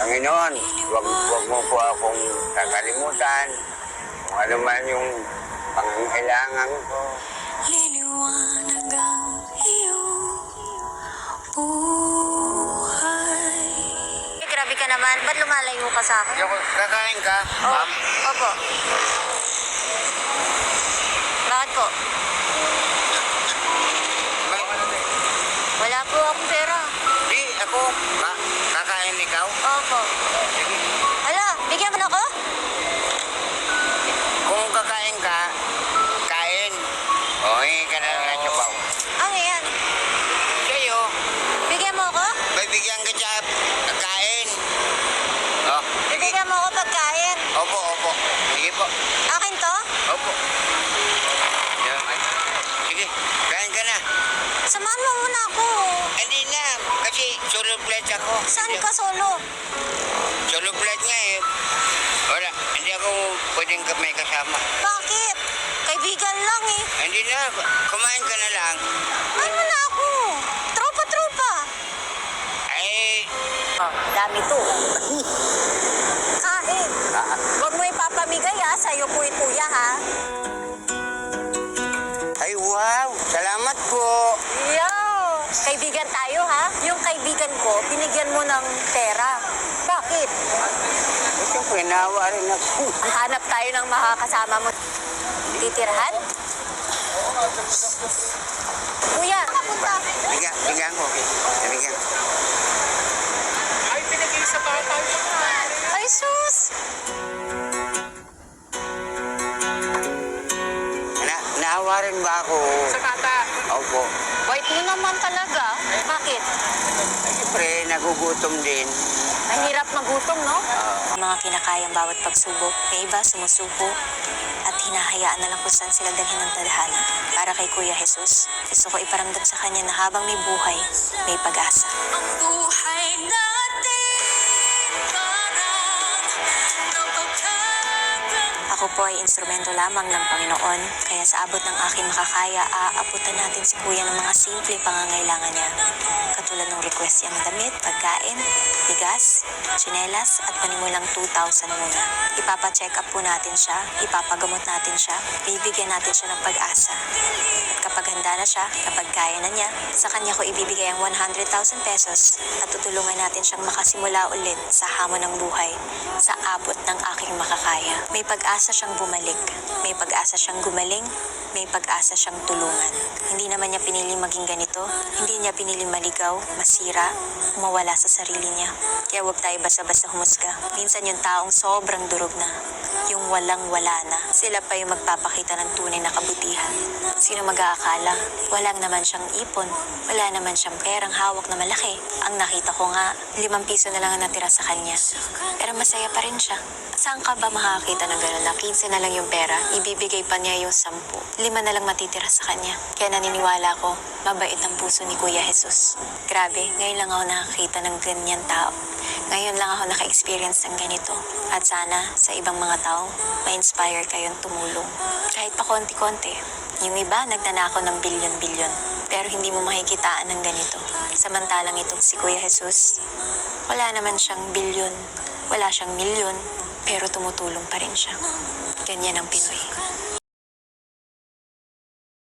Panginoon, wag mo po akong kakalimutan kung ano man yung pangangailangan ko. Liliwanag ang iyong buhay. Grabe ka naman. Ba't lumalayo ka sa akin? Kakain ka, Oh, ma'am? opo. Bakit po? Wala po akong pera. Di, ako. Kakain ikaw? Opo. Sige. Hala, bigyan mo na ako? Kung kakain ka, kain. O, hingi ka na lang ng sabaw. Ano yan? Sa'yo, Bigyan mo ako? bibigyan ka siya kain. O, sige. Bigyan mo ako pagkain. Opo, opo. Sige po. Akin to? Opo. Yan. Sige, kain ka na. Samahan mo muna ako. Hindi na, kasi solo flight ako. Saan ka solo? Solo flight nga eh. Wala, hindi ako pwedeng may kasama. Bakit? Kaibigan lang eh. Hindi na, kumain ka na lang. Ano na ako? Tropa-tropa. Ay, Dami to. Kain. Huwag mo ipapamigay ha. Sa'yo po ito ya ha. ay wow, salamat po. Yo! Kaibigan tayo ha. Yung kaibigan ko, binigyan mo ng pera. Bakit? Siyempre, naawa rin ako. Hanap tayo ng makakasama mo. Titirahan? Kuya, kapunta. Bigyan ko. Bigyan. Ay, pinag-iisa pa tayo. Ay, sus! Naawa rin ba ako? Sa bata. Opo. White mo naman talaga. Bakit? Siyempre, nagugutom din. Ang hirap magutom, no? Mga kinakayang bawat pagsubok, may iba sumusuko at hinahayaan na lang kung saan sila dalhin ng tadhana. Para kay Kuya Jesus, gusto ko iparamdam sa kanya na habang may buhay, may pag-asa. Ang buhay natin Ako po ay instrumento lamang ng Panginoon, kaya sa abot ng aking makakaya, aabutan natin si Kuya ng mga simpleng pangangailangan niya. Katulad ng request niya ng damit, pagkain, bigas, tsinelas at panimulang 2,000 muna. Ipapacheck up po natin siya, ipapagamot natin siya, bibigyan natin siya ng pag-asa. At kapag handa na siya, kapag kaya na niya, sa kanya ko ibibigay ang 100,000 pesos at tutulungan natin siyang makasimula ulit sa hamon ng buhay sa abot ng aking makakaya. May pag-asa siyang bumalik, may pag-asa siyang gumaling, may pag-asa siyang tulungan. Hindi naman niya pinili maging ganito, hindi niya pinili maligaw, masira, mawala sa sarili niya. Kaya huwag tayo basta-basta humusga. Minsan yung taong sobrang durog na, yung walang-wala na, sila pa yung magpapakita ng tunay na kabutihan. Sino mag-aakala? Walang naman siyang ipon, wala naman siyang perang hawak na malaki. Ang nakita ko nga, 5 piso na lang ang natira sa kanya. Pero masaya pa rin siya. Saan ka ba makakita ng gano'n na 15 na lang yung pera, ibibigay pa niya yung 10. 5 na lang matitira sa kanya. Kaya naniniwala ko, mabait ang puso ni Kuya Jesus. Grabe, ngayon lang ako nakakita ng ganyan tao. Ngayon lang ako naka-experience ng ganito. At sana, sa ibang mga tao, ma-inspire kayong tumulong. Kahit pa konti-konti. Yung iba, nagnanakaw ng bilyon-bilyon. Pero hindi mo makikitaan ng ganito. Samantalang itong si Kuya Jesus, wala naman siyang bilyon, wala siyang milyon, pero tumutulong pa rin siya. Ganyan ang Pinoy.